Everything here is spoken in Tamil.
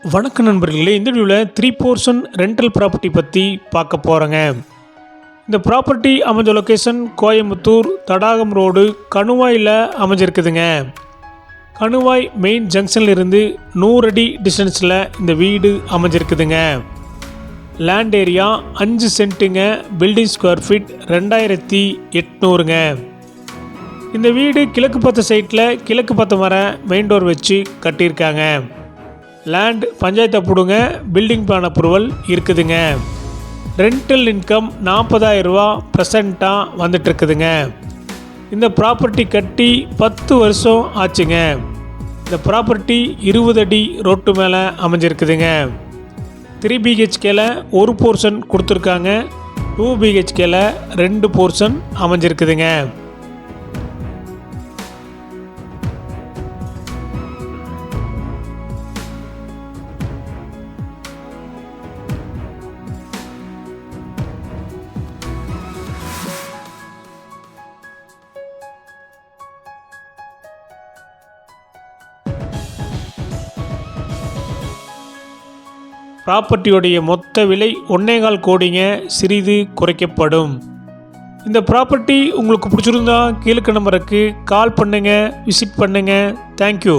வணக்க நண்பர்களே, இந்த வீடியோவில் 3 போர்ஷன் ரெண்டல் ப்ராப்பர்ட்டி பற்றி பார்க்க போகிறேங்க. இந்த ப்ராப்பர்ட்டி அமைஞ்ச லொக்கேஷன் கோயம்புத்தூர் தடாகம் ரோடு கணுவாயில் அமைஞ்சிருக்குதுங்க. கணுவாய் மெயின் ஜங்ஷனில் இருந்து 100 அடி டிஸ்டன்ஸில் இந்த வீடு அமைஞ்சிருக்குதுங்க. லேண்ட் ஏரியா 5 சென்ட்டுங்க. பில்டிங் ஸ்கொயர் ஃபீட் 2800ங்க. இந்த வீடு கிழக்கு பார்த்த சைட்டில் கிழக்கு பார்த்த வர மெயின் டோர் வச்சு கட்டியிருக்காங்க. லேண்ட் பஞ்சாயத்து அப்ரூவ்டுங்க. பில்டிங் பிளான் அப்ரூவல் இருக்குதுங்க. ரெண்டல் இன்கம் 40,000 ரூபா ப்ரெசண்ட்டாக வந்துட்டுருக்குதுங்க. இந்த ப்ராப்பர்ட்டி கட்டி 10 வருஷம் ஆச்சுங்க. இந்த ப்ராப்பர்ட்டி 20 அடி ரோட்டு மேலே அமைஞ்சிருக்குதுங்க. 3 BHKல 1 போர்ஷன் கொடுத்துருக்காங்க. 2 BHKல 2 போர்ஷன் அமைஞ்சிருக்குதுங்க. ப்ராப்பர்ட்டியோடைய மொத்த விலை 1.25 கோடிங்க. சிறிது குறைக்கப்படும். இந்த ப்ராப்பர்ட்டி உங்களுக்கு பிடிச்சிருந்தா கீழே நம்பருக்கு கால் பண்ணுங்கள், விசிட் பண்ணுங்கள். தேங்க்யூ.